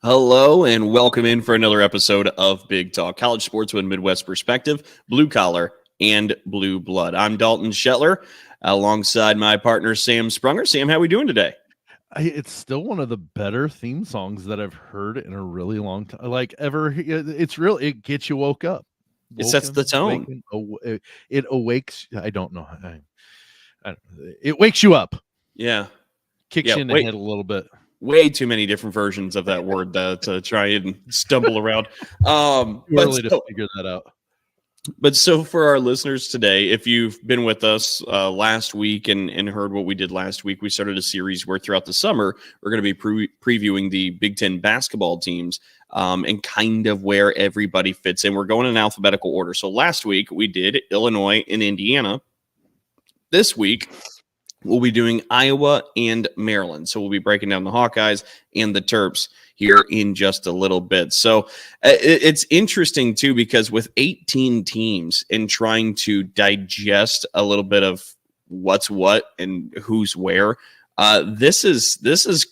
Hello and welcome in for another episode of Big Talk, college sports with Midwest perspective, blue collar and blue blood. I'm Dalton Shetler alongside my partner Sam Sprunger. Sam, how are we doing today? It's still one of the better theme songs that I've heard in a really long time. Like ever, it's real. It gets you woke up. It sets the tone. It awakes. I don't know. It wakes you up. Yeah, Kicks you in the head a little bit. Way too many different versions of that word to try and stumble around. Early to figure that out. But so for our listeners today, if you've been with us last week and heard what we did last week, we started a series where throughout the summer, we're going to be previewing the Big Ten basketball teams and kind of where everybody fits in. We're going in alphabetical order. So last week we did Illinois and Indiana. This week, we'll be doing Iowa and Maryland. So we'll be breaking down the Hawkeyes and the Terps here in just a little bit. So it's interesting, too, because with 18 teams and trying to digest a little bit of what's what and who's where, this is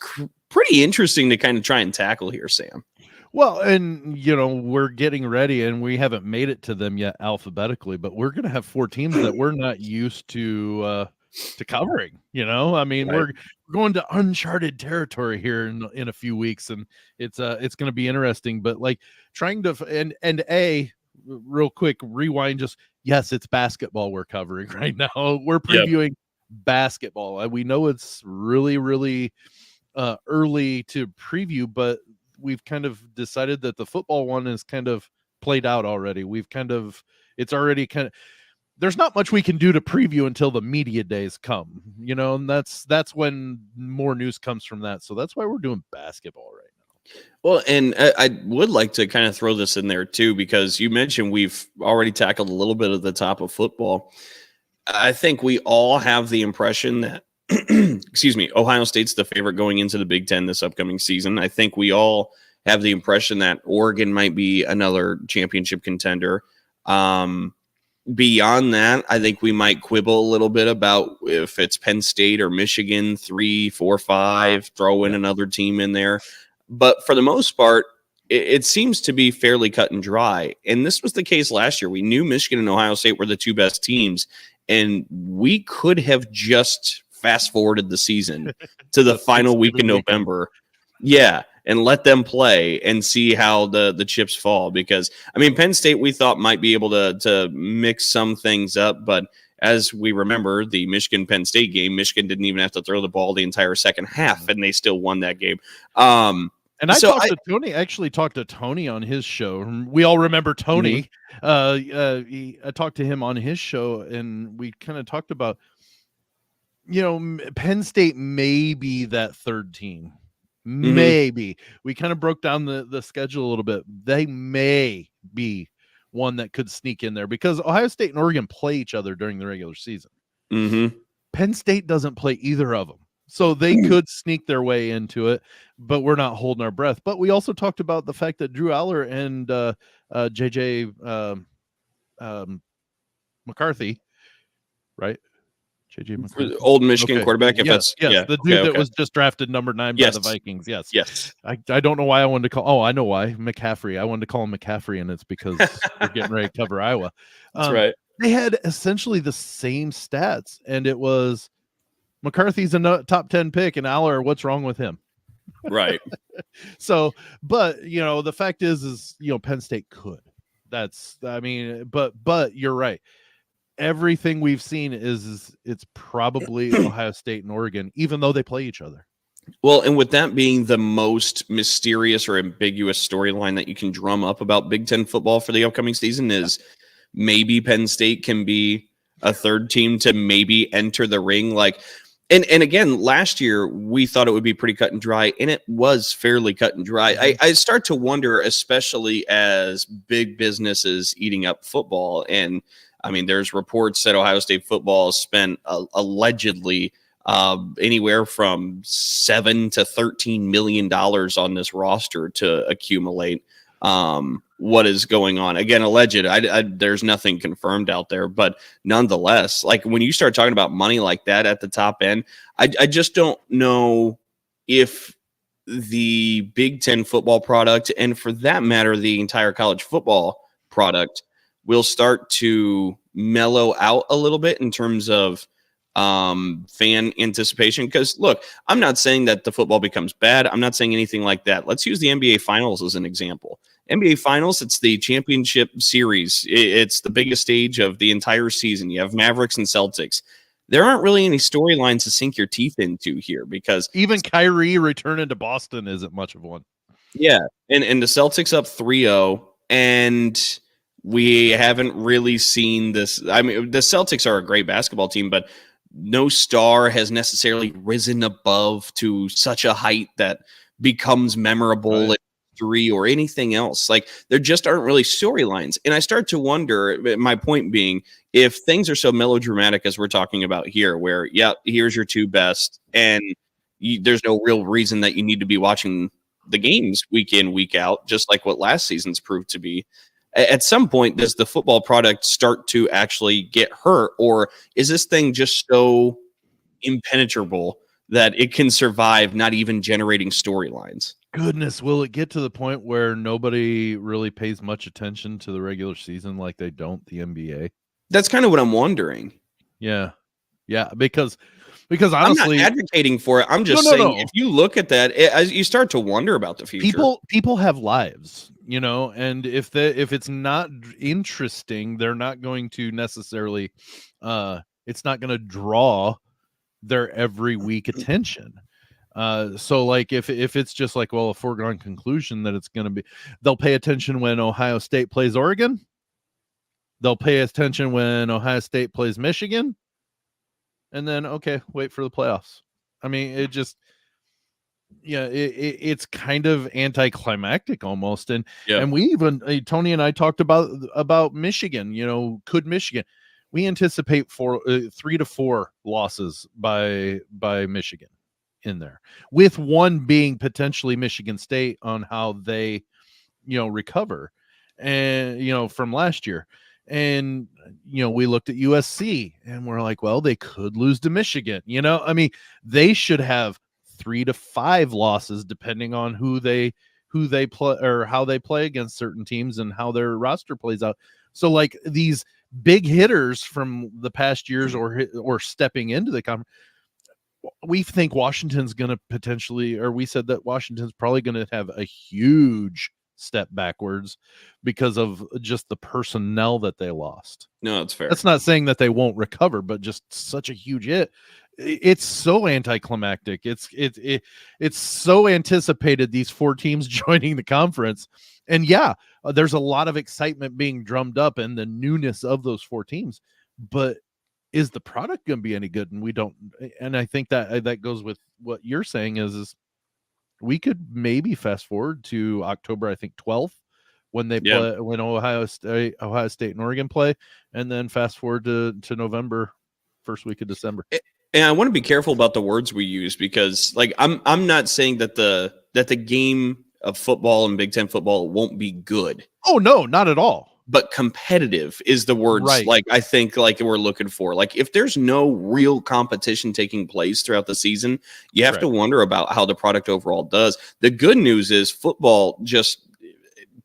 pretty interesting to kind of try and tackle here, Sam. Well, and, we're getting ready, and we haven't made it to them yet alphabetically, but we're going to have 4 teams that we're not used to covering. Right. We're going to uncharted territory here in a few weeks, and it's going to be interesting. But like trying to real quick rewind, yes, it's basketball we're covering right now. We're previewing basketball. We know it's really, really early to preview, but we've kind of decided that the football one is kind of played out already. It's already kind of. There's not much we can do to preview until the media days come, and that's when more news comes from that. So that's why we're doing basketball right now. Well, and I would like to kind of throw this in there too, because you mentioned we've already tackled a little bit of the top of football. I think we all have the impression that, Ohio State's the favorite going into the Big Ten this upcoming season. I think we all have the impression that Oregon might be another championship contender. Beyond that, I think we might quibble a little bit about if it's Penn State or Michigan, 3, 4, 5, throw in another team in there. But for the most part, it seems to be fairly cut and dry. And this was the case last year. We knew Michigan and Ohio State were the 2 best teams, and we could have just fast forwarded the season to the final week in November. Yeah. And let them play and see how the chips fall. Because, Penn State we thought might be able to mix some things up. But as we remember, the Michigan-Penn State game, Michigan didn't even have to throw the ball the entire second half, and they still won that game. And I talked to Tony on his show. We all remember Tony. Mm-hmm. I talked to him on his show, and we kind of talked about, Penn State may be that third team. Maybe we kind of broke down the schedule a little bit. They may be one that could sneak in there because Ohio State and Oregon play each other during the regular season. Mm-hmm. Penn State doesn't play either of them, so they could sneak their way into it, but we're not holding our breath. But we also talked about the fact that Drew Aller and JJ McCarthy, right? JJ McCarthy. Old Michigan quarterback. The dude that was just drafted number 9 by the Vikings. Yes. I don't know why I wanted to call. Oh, I know why. McCaffery. I wanted to call him McCaffery, and it's because we're getting ready to cover Iowa. That's right. They had essentially the same stats, and it was McCarthy's a top 10 pick, and Aller, what's wrong with him? Right. So, but the fact is Penn State could. But you're right. Everything we've seen is it's probably Ohio State and Oregon, even though they play each other. Well, and with that being the most mysterious or ambiguous storyline that you can drum up about Big Ten football for the upcoming season is maybe Penn State can be a third team to maybe enter the ring. And again, last year we thought it would be pretty cut and dry, and it was fairly cut and dry. I start to wonder, especially as big business is eating up football, and there's reports that Ohio State football spent allegedly anywhere from $7 to $13 million on this roster to accumulate what is going on. Again, alleged. There's nothing confirmed out there, but nonetheless, when you start talking about money like that at the top end, I just don't know if the Big Ten football product, and for that matter, the entire college football product, will start to mellow out a little bit in terms of fan anticipation. Because look, I'm not saying that the football becomes bad. I'm not saying anything like that. Let's use the NBA Finals as an example. NBA Finals, it's the championship series. It's the biggest stage of the entire season. You have Mavericks and Celtics. There aren't really any storylines to sink your teeth into here because even Kyrie returning to Boston isn't much of one. Yeah, and the Celtics up 3-0, and we haven't really seen this. I mean, the Celtics are a great basketball team, but no star has necessarily risen above to such a height that becomes memorable in history or anything else. Like, there just aren't really storylines. And I start to wonder, my point being, if things are so melodramatic as we're talking about here, where, yeah, here's your two best, and there's no real reason that you need to be watching the games week in, week out, just like what last season's proved to be. At some point, does the football product start to actually get hurt, or is this thing just so impenetrable that it can survive not even generating storylines? Goodness, will it get to the point where nobody really pays much attention to the regular season like they don't the NBA? That's kind of what I'm wondering. Yeah, because honestly, I'm not advocating for it. I'm just saying, if you look at that, as you start to wonder about the future. People have lives, and if it's not interesting, they're not going to necessarily. It's not going to draw their every week attention. So like if it's just like, well, a foregone conclusion that it's going to be, they'll pay attention when Ohio State plays Oregon. They'll pay attention when Ohio State plays Michigan. And then, okay, wait for the playoffs. I mean, it just, it's kind of anticlimactic almost. And we even, Tony and I talked about Michigan, could Michigan, we anticipate 3 to 4 losses by Michigan in there, with one being potentially Michigan State on how they, recover and, from last year. And, we looked at USC and we're like, well, they could lose to Michigan. I mean, they should have 3 to 5 losses depending on who they play or how they play against certain teams and how their roster plays out. So like these big hitters from the past years or stepping into the conference, we think Washington's going to potentially, or we said that Washington's probably going to have a huge step backwards because of just the personnel that they lost. No, that's fair. That's not saying that they won't recover, but just such a huge hit. It's so anticlimactic. It's so anticipated, these 4 teams joining the conference. And there's a lot of excitement being drummed up and the newness of those 4 teams, but is the product going to be any good? And we don't, and I think that goes with what you're saying is we could maybe fast forward to October, I think 12th, when they play, when Ohio State and Oregon play, and then fast forward to November, first week of December. And I want to be careful about the words we use, because like I'm not saying that the game of football and Big Ten football won't be good. Oh no, not at all. But competitive is the words, right? Like I think like we're looking for. Like if there's no real competition taking place throughout the season, you have to wonder about how the product overall does. The good news is football, just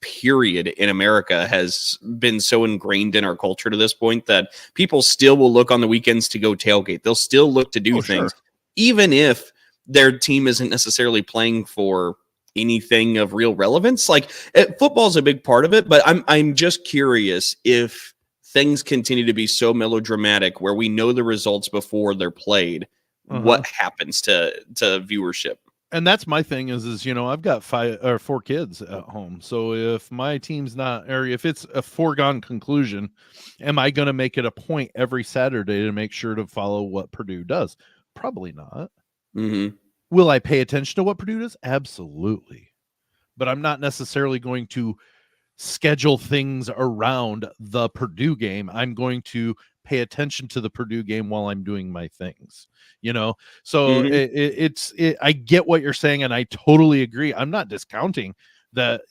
period, in America has been so ingrained in our culture to this point that people still will look on the weekends to go tailgate. They'll still look to do things, even if their team isn't necessarily playing for anything of real relevance. Like football is a big part of it, but I'm just curious if things continue to be so melodramatic where we know the results before they're played, what happens to viewership. And that's my thing is I've got 5 or 4 kids at home. So if my team's not, or if it's a foregone conclusion, am I going to make it a point every Saturday to make sure to follow what Purdue does? Probably not. Mm-hmm. Will I pay attention to what Purdue does? Absolutely. But I'm not necessarily going to schedule things around the Purdue game. I'm going to pay attention to the Purdue game while I'm doing my things, So I get what you're saying, and I totally agree. I'm not discounting that,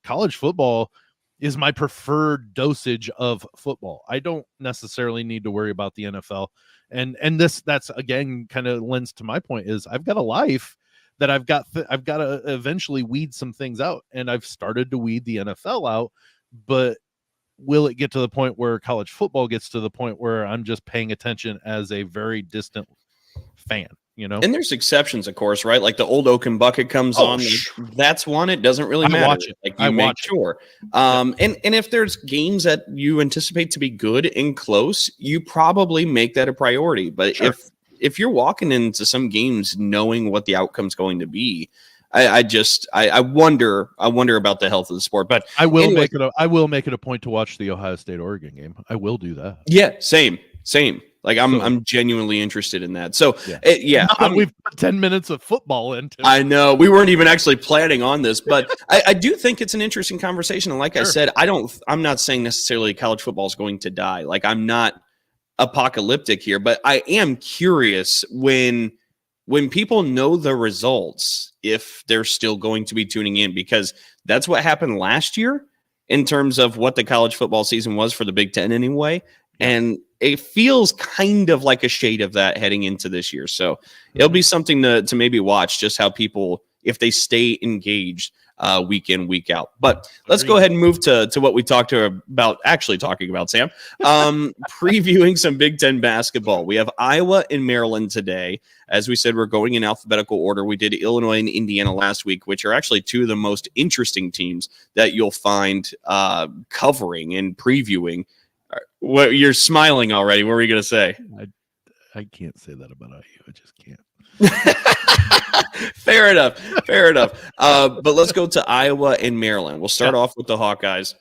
college football is my preferred dosage of football. I don't necessarily need to worry about the NFL. And that's again kind of lends to my point is I've got a life that I've got to eventually weed some things out, and I've started to weed the NFL out, but will it get to the point where college football gets to the point where I'm just paying attention as a very distant fan, you know? And there's exceptions, of course, right? Like the old Oaken Bucket comes on. That's one. It doesn't really matter. Watch it. Like you make sure. And if there's games that you anticipate to be good and close, you probably make that a priority. But if you're walking into some games knowing what the outcome's going to be, I wonder about the health of the sport. But I will make it a point to watch the Ohio State Oregon game. I will do that. Yeah, same. Like I'm genuinely interested in that. So we've put 10 minutes of football into. I know we weren't even actually planning on this, but I do think it's an interesting conversation. And like I said, I'm not saying necessarily college football is going to die. Like I'm not apocalyptic here, but I am curious when people know the results, if they're still going to be tuning in, because that's what happened last year in terms of what the college football season was for the Big Ten anyway. And it feels kind of like a shade of that heading into this year. So it'll be something to maybe watch, just how people, if they stay engaged week in, week out. But let's go ahead and move to what we talking about, Sam. Previewing some Big Ten basketball. We have Iowa and Maryland today. As we said, we're going in alphabetical order. We did Illinois and Indiana last week, which are actually two of the most interesting teams that you'll find covering and previewing. What, you're smiling already. What were you going to say? I can't say that about IU. I just can't. Fair enough. But let's go to Iowa and Maryland. We'll start off with the Hawkeyes.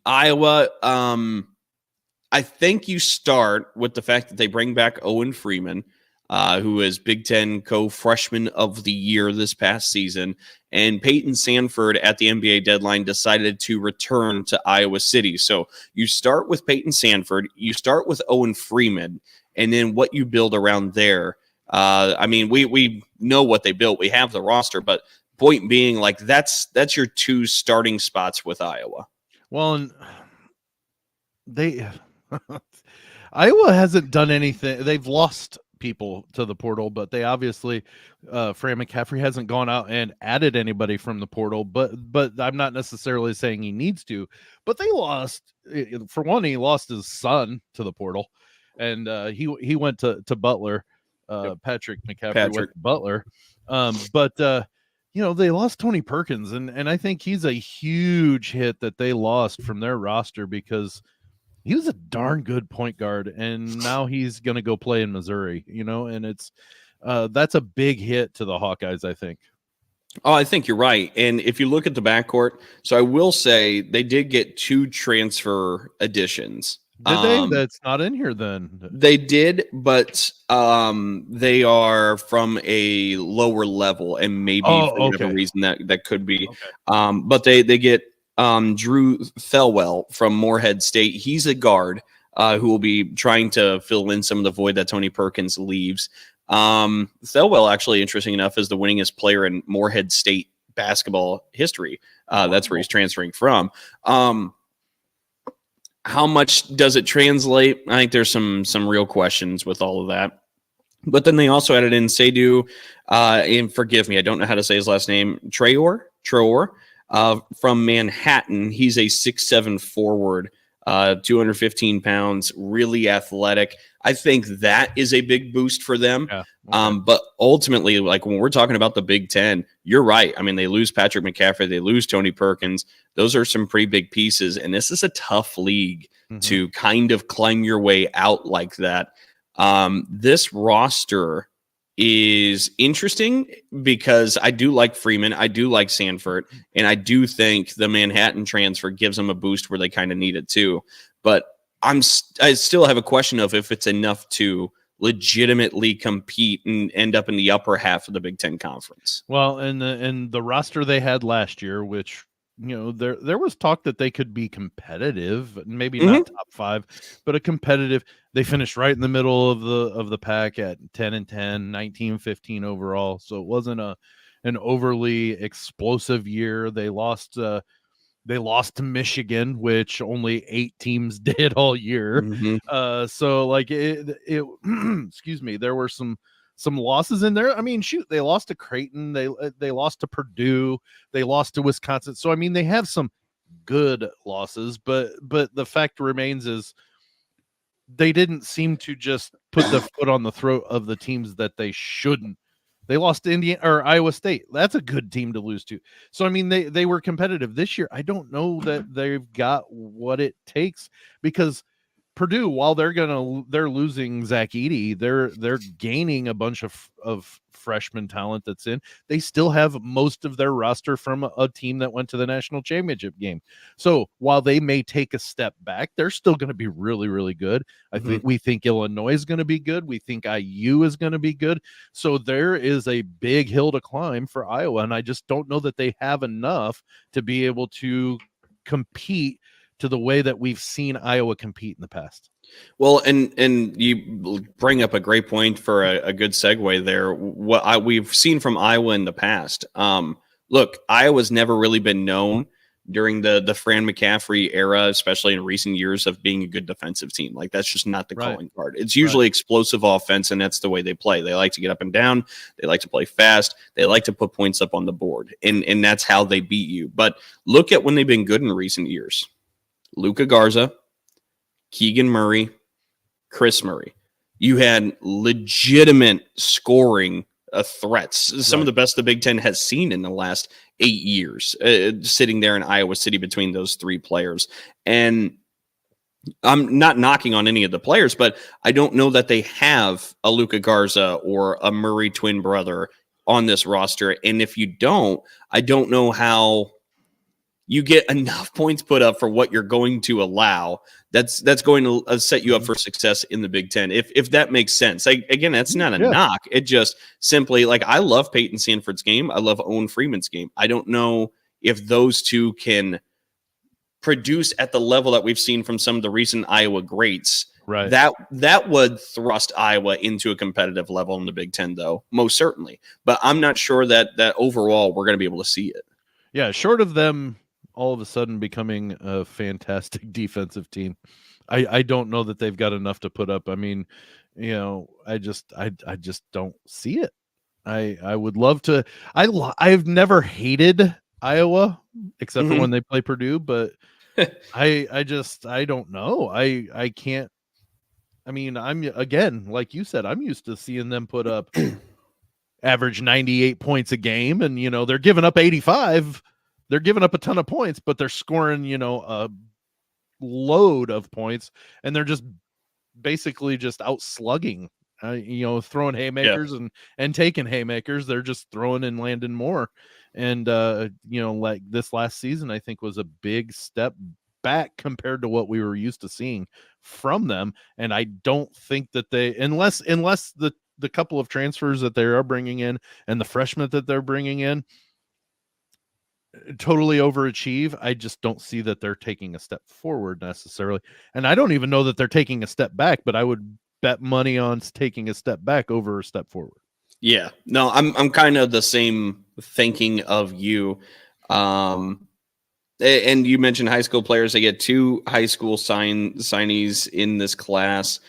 Iowa, I think you start with the fact that they bring back Owen Freeman, who is Big Ten co-freshman of the year this past season. And Peyton Sanford at the NBA deadline decided to return to Iowa City. So you start with Peyton Sanford, you start with Owen Freeman, and then what you build around there. I mean, we know what they built. We have the roster, but point being, like, that's your two starting spots with Iowa. Well, and Iowa hasn't done anything. They've lost people to the portal, but they obviously Fran McCaffery hasn't gone out and added anybody from the portal, but I'm not necessarily saying he needs to, but they lost, for one, he lost his son to the portal, and he went to Butler. Patrick McCaffery went to Butler, but they lost Tony Perkins, and I think he's a huge hit that they lost from their roster, because he was a darn good point guard, and now he's going to go play in Missouri, and it's that's a big hit to the Hawkeyes, I think. Oh, I think you're right. And if you look at the backcourt, so I will say they did get two transfer additions. Did they? That's not in here then. They did, but they are from a lower level, and maybe for whatever reason that could be. Okay. But they get Drew Thelwell from Morehead State. He's a guard who will be trying to fill in some of the void that Tony Perkins leaves. Thelwell, actually, interesting enough, is the winningest player in Morehead State basketball history. That's where he's transferring from. How much does it translate? I think there's some real questions with all of that. But then they also added in Seydou, and forgive me, I don't know how to say his last name, Traore, from Manhattan. He's a 6'7" forward, 215 pounds, really athletic. I think that is a big boost for them. Yeah, okay. But ultimately, like when we're talking about the Big Ten, you're right. I mean, they lose Patrick McCaffery, they lose Tony Perkins. Those are some pretty big pieces, and this is a tough league to kind of climb your way out like that. This roster is interesting because I do like Freeman, I do like Sanford, and I do think the Manhattan transfer gives them a boost where they kind of need it too. But I still have a question of if it's enough to legitimately compete and end up in the upper half of the Big Ten Conference. Well, and the roster they had last year, which there was talk that they could be competitive, maybe not top 5, but a competitive. They finished right in the middle of the pack at 10-10, 19-15 overall. So it wasn't an overly explosive year. They lost to Michigan, which only 8 teams did all year. So like it excuse me, there were some some losses in there. I mean, shoot, they lost to Creighton, they lost to Purdue, they lost to Wisconsin. So I mean, they have some good losses, but the fact remains is they didn't seem to just put the foot on the throat of the teams that they shouldn't. They lost to Indiana or Iowa State. That's a good team to lose to. So I mean, they were competitive this year. I don't know that they've got what it takes, because Purdue, while they're losing Zach Edey, they're gaining a bunch of freshman talent that's in. They still have most of their roster from a team that went to the national championship game. So while they may take a step back, they're still going to be really, really good. We think Illinois is going to be good. We think IU is going to be good. So there is a big hill to climb for Iowa, and I just don't know that they have enough to be able to compete to the way that we've seen Iowa compete in the past. Well, and you bring up a great point for a good segue there. What we've seen from Iowa in the past. Look, Iowa's never really been known during the Fran McCaffery era, especially in recent years, of being a good defensive team. Like, that's just not the calling card. It's usually explosive offense, and that's the way they play. They like to get up and down. They like to play fast. They like to put points up on the board, and that's how they beat you. But look at when they've been good in recent years. Luka Garza, Keegan Murray, Chris Murray. You had legitimate scoring threats. Some of the best the Big Ten has seen in the last 8 years, sitting there in Iowa City between those three players. And I'm not knocking on any of the players, but I don't know that they have a Luka Garza or a Murray twin brother on this roster. And if you don't, I don't know how you get enough points put up for what you're going to allow. That's going to set you up for success in the Big Ten, if that makes sense. Again, that's not a knock. It just simply, like, I love Peyton Sanford's game. I love Owen Freeman's game. I don't know if those two can produce at the level that we've seen from some of the recent Iowa greats. Right. That would thrust Iowa into a competitive level in the Big Ten, though, most certainly. But I'm not sure that overall we're going to be able to see it. Yeah, short of them all of a sudden becoming a fantastic defensive team, I don't know that they've got enough to put up. I mean, I just don't see it. I would love to. I've never hated Iowa except for when they play Purdue, but I don't know. I can't. I mean, again, like you said, I'm used to seeing them put up average 98 points a game, and they're giving up 85. They're giving up a ton of points, but they're scoring, a load of points, and they're just basically just out slugging, throwing haymakers and taking haymakers. They're just throwing and landing more. And, like this last season, I think was a big step back compared to what we were used to seeing from them. And I don't think that unless the couple of transfers that they are bringing in and the freshmen that they're bringing in totally overachieve, I just don't see that they're taking a step forward necessarily. And I don't even know that they're taking a step back, but I would bet money on taking a step back over a step forward. Yeah, no, I'm kind of the same thinking of you. And you mentioned high school players. They get 2 high school signees in this class.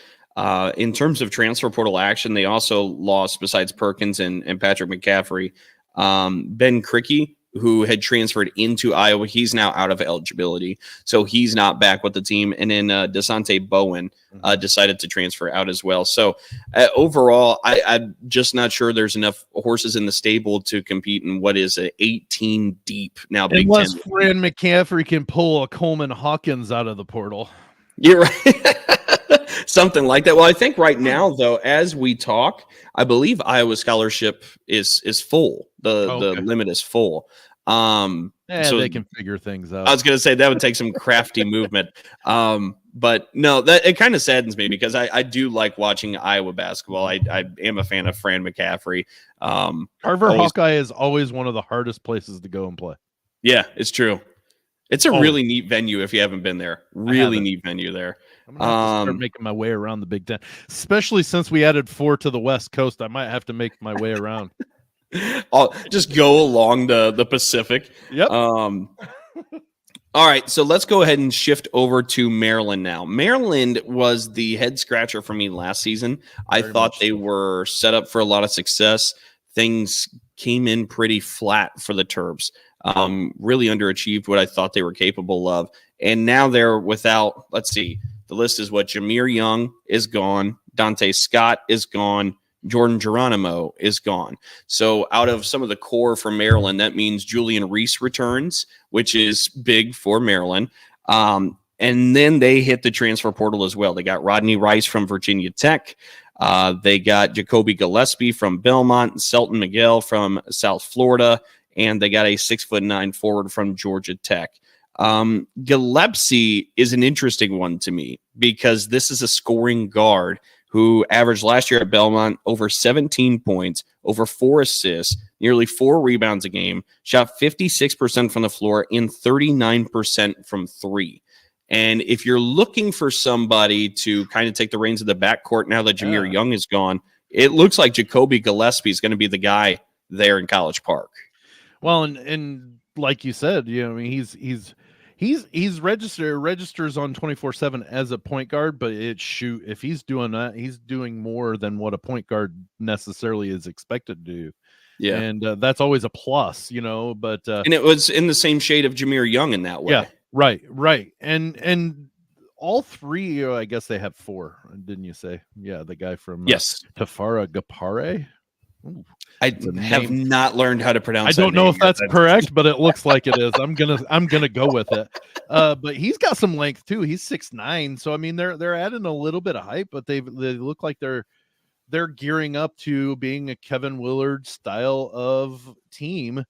In terms of transfer portal action, they also lost, besides Perkins and Patrick McCaffery, Ben Krikke, who had transferred into Iowa. He's now out of eligibility, so he's not back with the team. And then DeSante Bowen decided to transfer out as well. So overall, I'm just not sure there's enough horses in the stable to compete in what is a 18 deep now Big Unless Ten. Fran McCaffery can pull a Coleman Hawkins out of the portal. You're right. Something like that. Well, I think right now, though, as we talk, I believe Iowa scholarship is full. The limit is full. So they can figure things out. I was going to say that would take some crafty movement. But no, that it kind of saddens me because I do like watching Iowa basketball. I am a fan of Fran McCaffery. Carver Hawkeye is always one of the hardest places to go and play. Yeah, it's true. It's a really neat venue if you haven't been there. Really neat venue there. I'm gonna have to start making my way around the Big Ten, especially since we added 4 to the West Coast. I might have to make my way around. I'll just go along the Pacific. Yep. All right, so let's go ahead and shift over to Maryland now. Maryland was the head scratcher for me last season. I thought they were set up for a lot of success. Things came in pretty flat for the Terps. Really underachieved what I thought they were capable of. And now they're without, let's see, the list is what? Jameer Young is gone. Dante Scott is gone. Jordan Geronimo is gone. So out of some of the core for Maryland, that means Julian Reese returns, which is big for Maryland. And then they hit the transfer portal as well. They got Rodney Rice from Virginia Tech. They got Jacoby Gillespie from Belmont, Selton Miguel from South Florida, and they got a 6'9" forward from Georgia Tech. Gillespie is an interesting one to me because this is a scoring guard who averaged last year at Belmont over 17 points, over 4 assists, nearly 4 rebounds a game, shot 56% from the floor and 39% from 3. And if you're looking for somebody to kind of take the reins of the backcourt now that Jameer Young is gone, it looks like Jacoby Gillespie is going to be the guy there in College Park. Well, and like you said, I mean, he's registers on 24/7 as a point guard, but if he's doing that, he's doing more than what a point guard necessarily is expected to do. Yeah, and that's always a plus, But and it was in the same shade of Jameer Young in that way. Yeah, right, and all three, I guess they have 4, didn't you say? Yeah, the guy from Tafara Gapare. Ooh, I have not learned how to pronounce. I don't know if that's correct, but it looks like it is. I'm gonna go with it. But he's got some length too. He's 6'9", so I mean they're adding a little bit of height, but they look like they're gearing up to being a Kevin Willard style of team,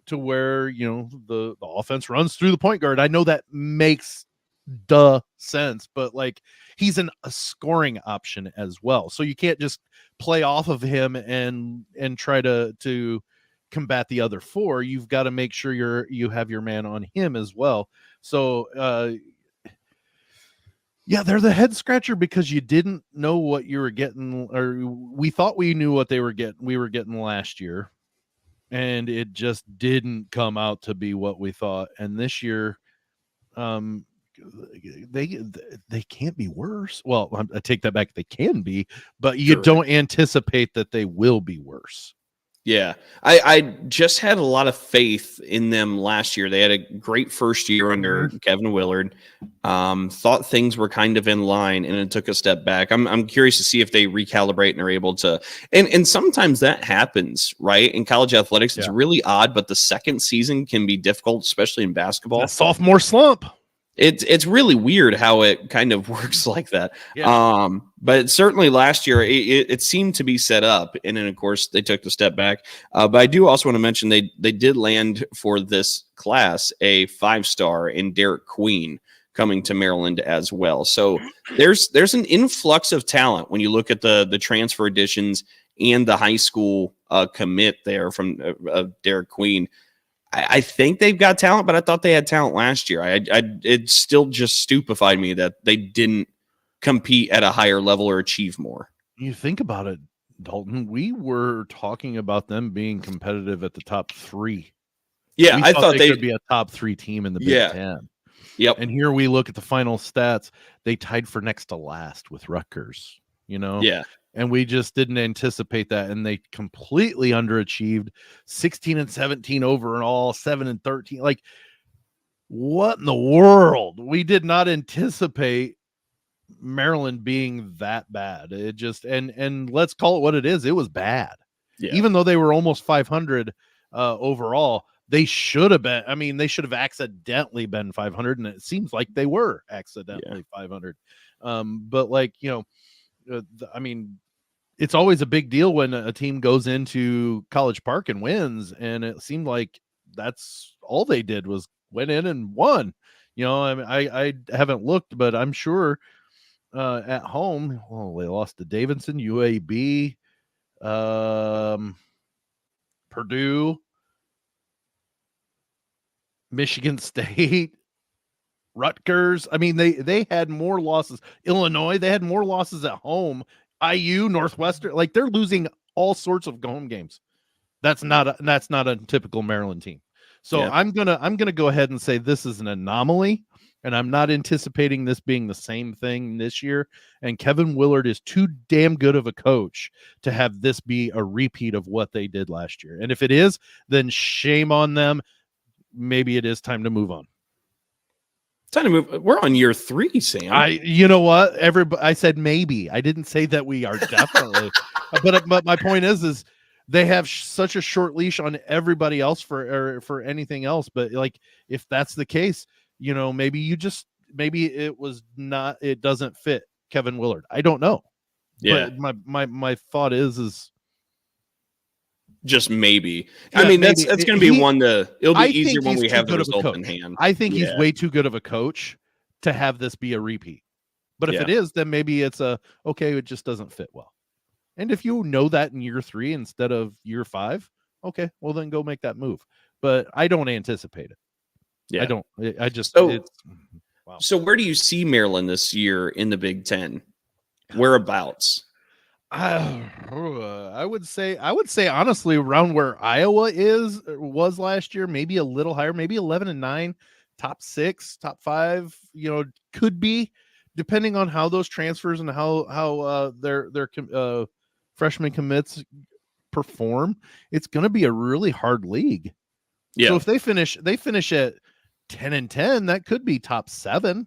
to where the offense runs through the point guard. I know that makes sense, but like he's a scoring option as well, so you can't just play off of him and try to combat the other 4. You've got to make sure you have your man on him as well. So yeah, they're the head scratcher because you didn't know what you were getting, or we thought we knew what we were getting last year, and it just didn't come out to be what we thought. And this year they can't be worse. Well, I take that back. They can be, but you don't anticipate that they will be worse. Yeah, I just had a lot of faith in them last year. They had a great first year under Kevin Willard. Thought things were kind of in line, and it took a step back. I'm curious to see if they recalibrate and are able to. And sometimes that happens, right? In college athletics, it's really odd, but the second season can be difficult, especially in basketball. That sophomore slump. It's really weird how it kind of works like that. Yeah. But certainly last year it seemed to be set up, and then of course they took the step back. But I do also want to mention they did land for this class a 5-star in Derek Queen coming to Maryland as well. So there's an influx of talent when you look at the transfer additions and the high school commit there from Derek Queen. I think they've got talent, but I thought they had talent last year. It still just stupefied me that they didn't compete at a higher level or achieve more. You think about it, Dalton, we were talking about them being competitive at the top 3. Yeah, I thought they could be a top 3 team in the Big Ten. Yep. And here we look at the final stats. They tied for next to last with Rutgers, Yeah. And we just didn't anticipate that, and they completely underachieved. 16-17 overall, 7-13. Like, what in the world? We did not anticipate Maryland being that bad. It just and let's call it what it is. It was bad. Yeah. Even though they were almost 500 overall, they should have been. I mean, they should have accidentally been 500, and it seems like they were accidentally 500. But like I mean, it's always a big deal when a team goes into College Park and wins, and it seemed like that's all they did was went in and won. I mean, I haven't looked, but I'm sure at home, they lost to Davidson, UAB, Purdue, Michigan State, Rutgers. I mean, they had more losses. Illinois, they had more losses at home. IU, Northwestern, like they're losing all sorts of home games. That's not a typical Maryland team. So Yeah. I'm gonna go ahead and say this is an anomaly, and I'm not anticipating this being the same thing this year. And Kevin Willard is too damn good of a coach to have this be a repeat of what they did last year. And if it is, then shame on them. Maybe it is time to move on. Time to move. We're on year 3, Sam. You know what? I said maybe. I didn't say that we are definitely. but my point is they have such a short leash on everybody else for anything else. But like, if that's the case, maybe it doesn't fit Kevin Willard. I don't know. Yeah. But my thought is just maybe. Yeah, I mean, maybe. that's going to be it'll be easier when we he's have too the good of a result coach. in hand. I think he's way too good of a coach to have this be a repeat. But if it is, then maybe it's okay, it just doesn't fit well. And if you know that in year 3 instead of year 5, okay, well then go make that move. But I don't anticipate it. Yeah. I don't. I just. Wow. So where do you see Maryland this year in the Big Ten? Whereabouts? I would say honestly around where Iowa was last year, maybe a little higher, maybe 11-9, top 6, top 5. Could be depending on how those transfers and how their freshman commits perform. It's going to be a really hard league. Yeah. So if they finish at 10-10, that could be top 7.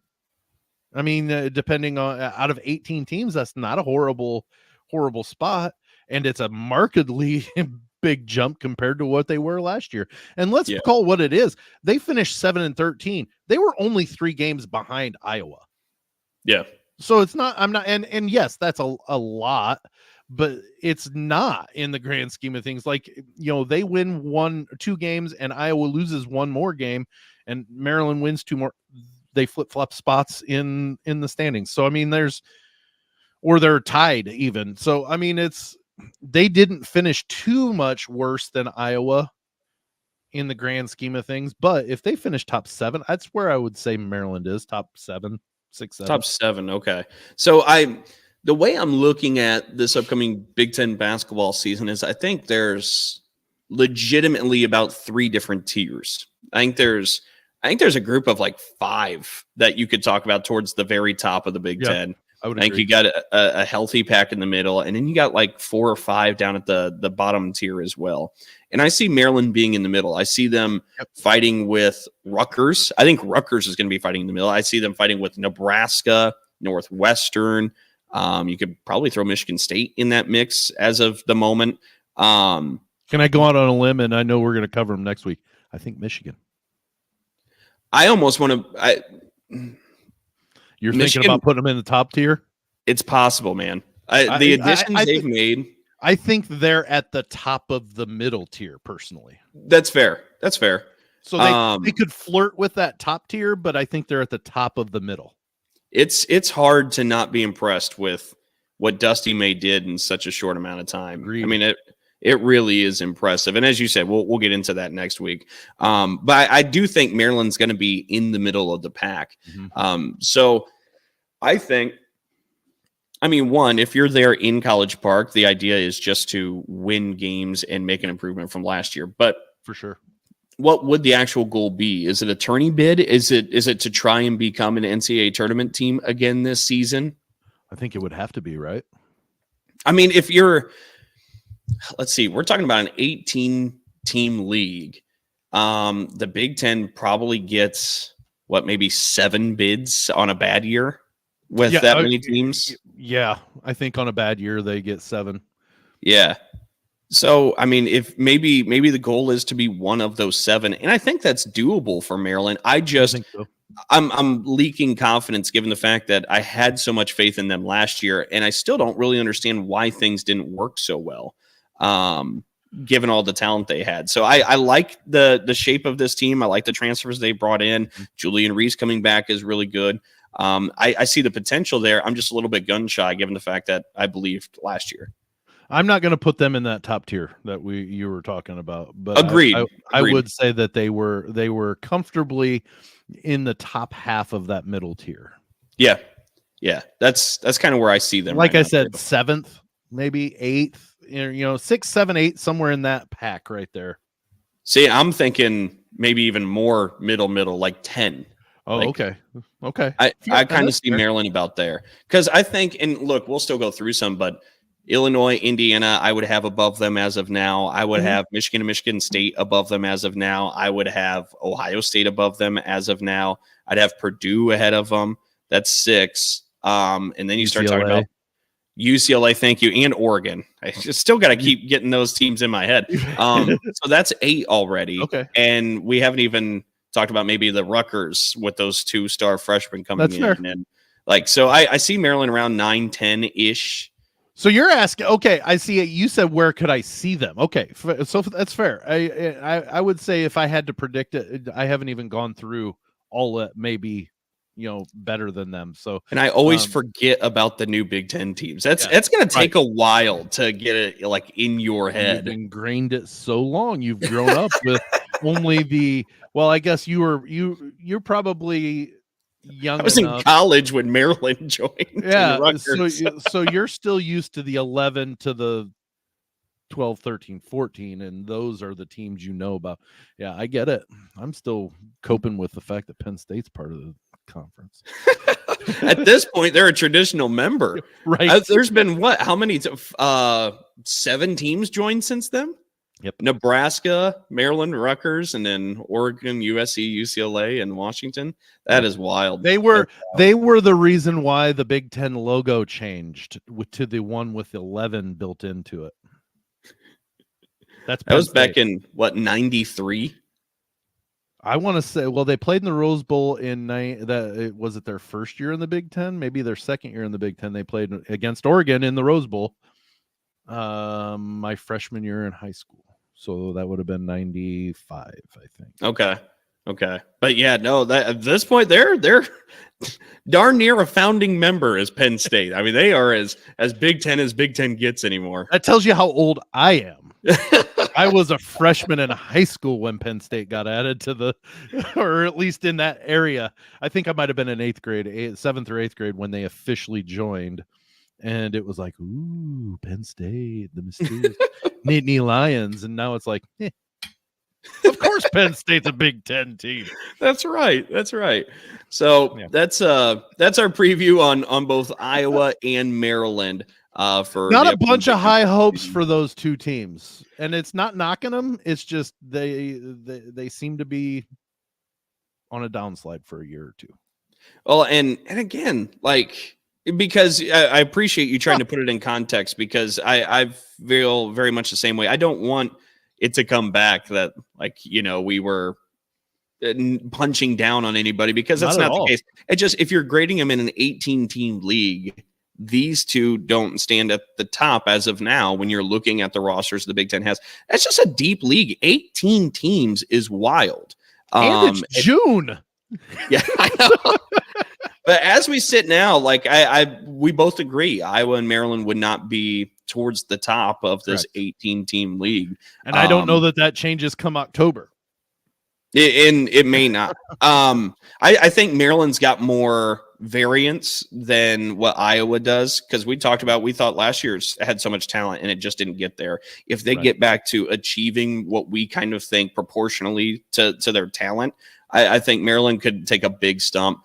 I mean, depending on out of 18 teams, that's not a horrible spot, and it's a markedly big jump compared to what they were last year. And let's call what it is. They finished 7-13. They were only 3 games behind Iowa. Yeah. So it's not, and yes, that's a lot, but it's not in the grand scheme of things. Like, they win 1-2 games and Iowa loses 1 more game and Maryland wins 2 more. They flip-flop spots in the standings. So, I mean, or they're tied even. So, I mean, they didn't finish too much worse than Iowa in the grand scheme of things. But if they finish top 7, that's where I would say Maryland is top 7, 6, 7. Top 7. Okay. So the way I'm looking at this upcoming Big Ten basketball season is I think there's legitimately about 3 different tiers. I think there's a group of like 5 that you could talk about towards the very top of the Big Ten. I think you got a healthy pack in the middle, and then you got like 4 or 5 down at the bottom tier as well. And I see Maryland being in the middle. I see them fighting with Rutgers. I think Rutgers is going to be fighting in the middle. I see them fighting with Nebraska, Northwestern. You could probably throw Michigan State in that mix as of the moment. Can I go out on a limb, and I know we're going to cover them next week? I think Michigan. I almost want to. You're thinking about putting them in the top tier? It's possible, man. The additions they've made. I think they're at the top of the middle tier, personally. That's fair. So they could flirt with that top tier, but I think they're at the top of the middle. It's hard to not be impressed with what Dusty May did in such a short amount of time. Agreed. I mean, it really is impressive. And as you said, we'll get into that next week. But I do think Maryland's going to be in the middle of the pack. Mm-hmm. So I think, one, if you're there in College Park, the idea is just to win games and make an improvement from last year. But for sure, what would the actual goal be? Is it a tourney bid? Is it to try and become an NCAA tournament team again this season? I think it would have to be, right? If you're, let's see, we're talking about an 18-team league. The Big Ten probably gets, maybe 7 bids on a bad year with that many teams? Yeah, I think on a bad year they get 7. Yeah. So, if maybe the goal is to be one of those 7, and I think that's doable for Maryland. I think so. I'm leaking confidence given the fact that I had so much faith in them last year, and I still don't really understand why things didn't work so well, given all the talent they had. So I like the shape of this team. I like the transfers they brought in. Julian Reese coming back is really good. I see the potential there. I'm just a little bit gun shy given the fact that I believed last year. I'm not going to put them in that top tier that you were talking about, but Agreed. I would say that they were comfortably in the top half of that middle tier. Yeah. That's kind of where I see them. Like I said, 7th, maybe 8th, 6, 7, 8, somewhere in that pack right there. See, I'm thinking maybe even more middle, like 10. Oh, like, okay. I kind of see Maryland about there because I think, and look, we'll still go through some, but Illinois, Indiana, I would have above them as of now. I would have Michigan and Michigan State above them as of now. I would have Ohio State above them as of now. I'd have Purdue ahead of them. That's 6. And then you start talking about UCLA, thank you, and Oregon. I just still got to keep getting those teams in my head. So that's 8 already. Okay. And we haven't even talked about maybe the Rutgers with those 2-star freshmen coming in. Fair. And like, so I see Maryland around 9, 10-ish. So you're asking, okay, I see it. You said, where could I see them? Okay. So that's fair. I would say if I had to predict it, I haven't even gone through all that, maybe, better than them. So, and I always forget about the new Big Ten teams. That's going to take a while to get it like in your head. You've ingrained it so long. You've grown up with only I guess you're probably young. I was in college when Maryland joined. Yeah. So you're still used to the 11 to the 12, 13, 14, and those are the teams about. Yeah, I get it. I'm still coping with the fact that Penn State's part of the conference. At this point, they're a traditional member. Right. There's been how many? 7 teams joined since then? Yep. Nebraska, Maryland, Rutgers, and then Oregon, USC, UCLA, and Washington. That is wild. They were the reason why the Big Ten logo changed to the one with 11 built into it. That was back in 93? I want to say, they played in the Rose Bowl was it their first year in the Big Ten? Maybe their second year in the Big Ten. They played against Oregon in the Rose Bowl. My freshman year in high school. So that would have been 95, I think. Okay. But yeah, no, at this point they're darn near a founding member as Penn State. I mean, they are as Big Ten as Big Ten gets anymore. That tells you how old I am. I was a freshman in high school when Penn State got added to or at least in that area. I think I might have been in 7th or 8th grade when they officially joined. And it was like, ooh, Penn State, the mysterious Nittany Lions. And now it's like, of course Penn State's a Big Ten team. That's right. So that's our preview on both Iowa and Maryland. For not a bunch of high hopes for those two teams. And it's not knocking them. It's just they seem to be on a downslide for a year or two. Well, and again, like, because I appreciate you trying to put it in context, because I feel very much the same way. I don't want it to come back that, like, we were punching down on anybody, because that's not the case. It just, if you're grading them in an 18-team league, these two don't stand at the top as of now when you're looking at the rosters the Big Ten has. That's just a deep league. 18 teams is wild. And it's June. Yeah, I know. But as we sit now, like we both agree, Iowa and Maryland would not be towards the top of this 18-team league. And I don't know that changes come October. It may not. I think Maryland's got more variance than what Iowa does, because we thought last year's had so much talent and it just didn't get there. If they get back to achieving what we kind of think proportionally to their talent, I think Maryland could take a big jump.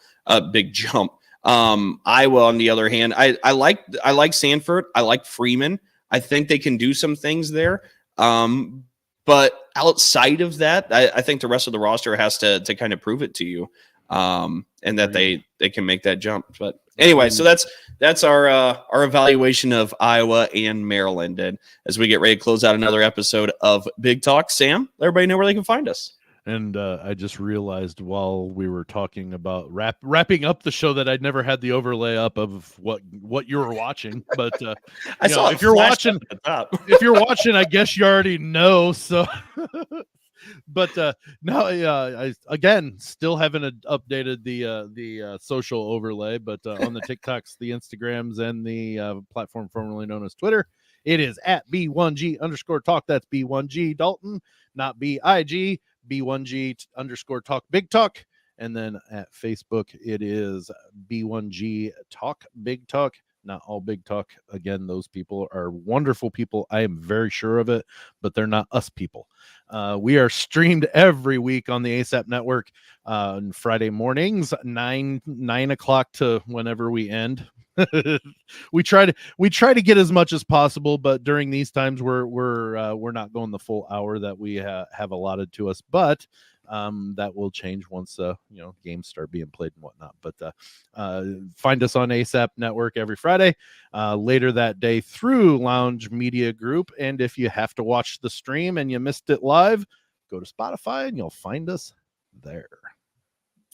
Iowa, on the other hand, I like Sanford. I like Freeman. I think they can do some things there. But outside of that, I think the rest of the roster has to kind of prove it to you, and that they can make that jump. But anyway, so that's our evaluation of Iowa and Maryland. And as we get ready to close out another episode of Big Talk, Sam, let everybody know where they can find us. And I just realized while we were talking about wrapping up the show that I'd never had the overlay up of what you were watching. But I saw if you're watching at the top. If you're watching, I guess you already know. So, but now I again still haven't updated the social overlay, but on the TikToks, the Instagrams, and the platform formerly known as Twitter, it is at B1G_talk. That's B1G Dalton, not BIG. B1G _talk Big Talk. And then at Facebook, it is B1G Talk Big Talk, not all Big Talk. Again, those people are wonderful people. I am very sure of it, but they're not us people. We are streamed every week on the ASAP Network on Friday mornings, 9 o'clock to whenever we end. we try to get as much as possible, but during these times we're not going the full hour that we have allotted to us, but that will change once games start being played and whatnot. But find us on ASAP Network every Friday, later that day through Lounge Media Group. And if you have to watch the stream and you missed it live, go to Spotify and you'll find us there.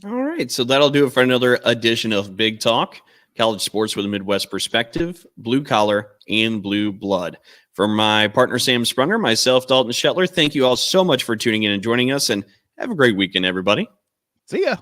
All right, so that'll do it for another edition of Big Talk, college sports with a Midwest perspective, blue collar and blue blood. For my partner Sam Sprunger, myself Dalton Shetler, thank you all so much for tuning in and joining us, and have a great weekend, everybody. See ya.